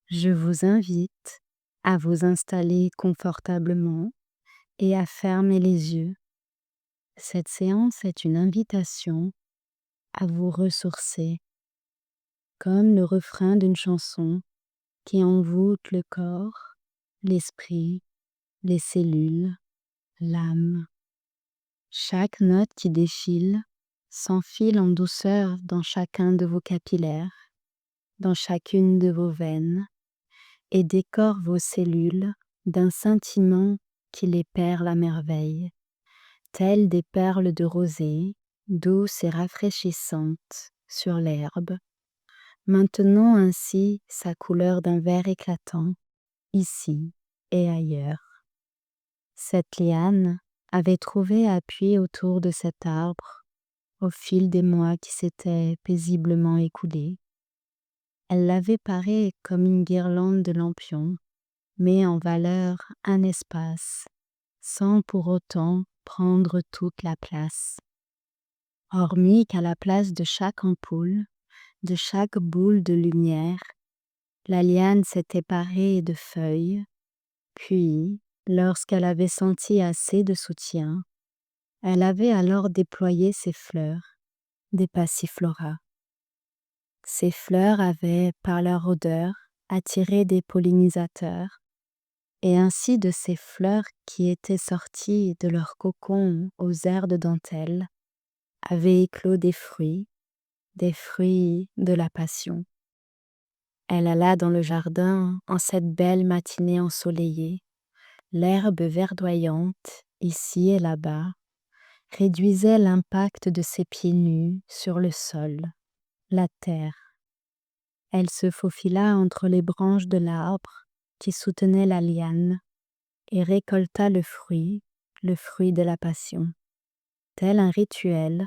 Je vous invite à vous installer confortablement et à fermer les yeux. Cette séance est une invitation à vous ressourcer, comme le refrain d'une chanson qui envoûte le corps, l'esprit, les cellules, l'âme. Chaque note qui défile s'enfile en douceur dans chacun de vos capillaires, dans chacune de vos veines, et décore vos cellules d'un scintillement qui les perle à merveille, telles des perles de rosée, douces et rafraîchissantes sur l'herbe, maintenant ainsi sa couleur d'un vert éclatant, ici et ailleurs. Cette liane avait trouvé appui autour de cet arbre au fil des mois qui s'étaient paisiblement écoulés. Elle l'avait paré comme une guirlande de lampions, met en valeur un espace, sans pour autant prendre toute la place. Hormis qu'à la place de chaque ampoule, de chaque boule de lumière, la liane s'était parée de feuilles, puis, lorsqu'elle avait senti assez de soutien, elle avait alors déployé ses fleurs, des passiflora. Ces fleurs avaient, par leur odeur, attiré des pollinisateurs, et ainsi de ces fleurs qui étaient sorties de leur cocon aux airs de dentelle, avaient éclos des fruits de la passion. Elle alla dans le jardin en cette belle matinée ensoleillée. L'herbe verdoyante, ici et là-bas, réduisait l'impact de ses pieds nus sur le sol, la terre. Elle se faufila entre les branches de l'arbre qui soutenait la liane, et récolta le fruit de la passion. Tel un rituel,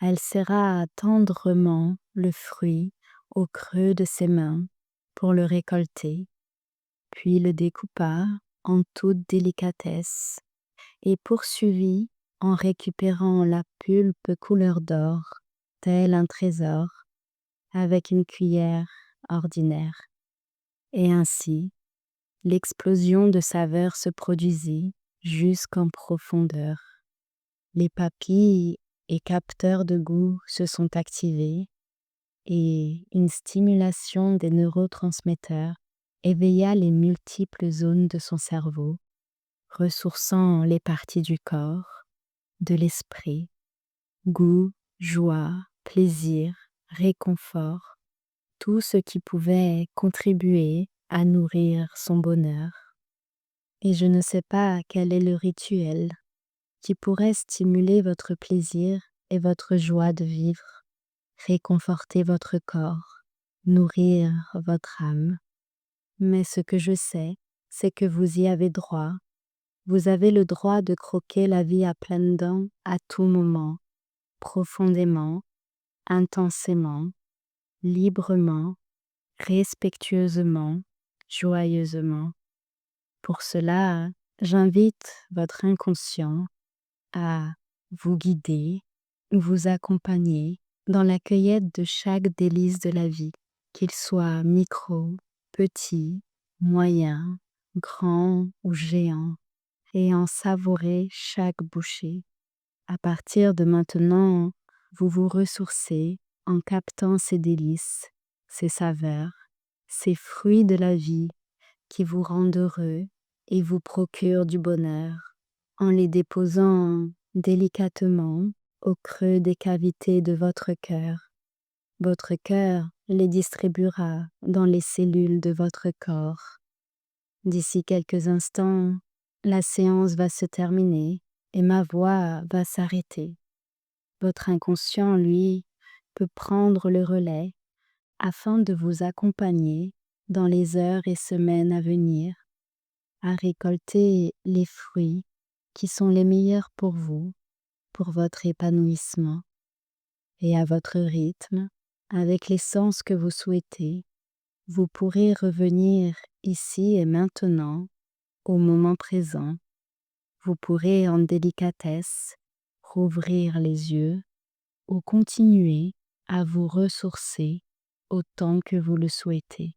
elle serra tendrement le fruit au creux de ses mains pour le récolter, puis le découpa en toute délicatesse et poursuivit en récupérant la pulpe couleur d'or, tel un trésor, avec une cuillère ordinaire. Et ainsi, l'explosion de saveurs se produisit jusqu'en profondeur. Les papilles et capteurs de goût se sont activés et une stimulation des neurotransmetteurs éveilla les multiples zones de son cerveau, ressourçant les parties du corps, de l'esprit, goût, joie, plaisir, réconfort, tout ce qui pouvait contribuer à nourrir son bonheur. Et je ne sais pas quel est le rituel qui pourrait stimuler votre plaisir et votre joie de vivre, réconforter votre corps, nourrir votre âme. Mais ce que je sais, c'est que vous y avez droit. Vous avez le droit de croquer la vie à pleines dents à tout moment, profondément, intensément, librement, respectueusement, joyeusement. Pour cela, j'invite votre inconscient à vous guider, vous accompagner dans la cueillette de chaque délice de la vie, qu'il soit micro, petit, moyen, grand ou géant, et en savourer chaque bouchée. À partir de maintenant, vous vous ressourcez en captant ces délices, ces saveurs, ces fruits de la vie qui vous rendent heureux et vous procurent du bonheur, en les déposant délicatement au creux des cavités de votre cœur. Votre cœur les distribuera dans les cellules de votre corps. D'ici quelques instants, la séance va se terminer et ma voix va s'arrêter. Votre inconscient, lui, peut prendre le relais afin de vous accompagner dans les heures et semaines à venir à récolter les fruits qui sont les meilleurs pour vous, pour votre épanouissement, et à votre rythme, avec l'essence que vous souhaitez, vous pourrez revenir ici et maintenant, au moment présent. Vous pourrez en délicatesse rouvrir les yeux ou continuer à vous ressourcer autant que vous le souhaitez.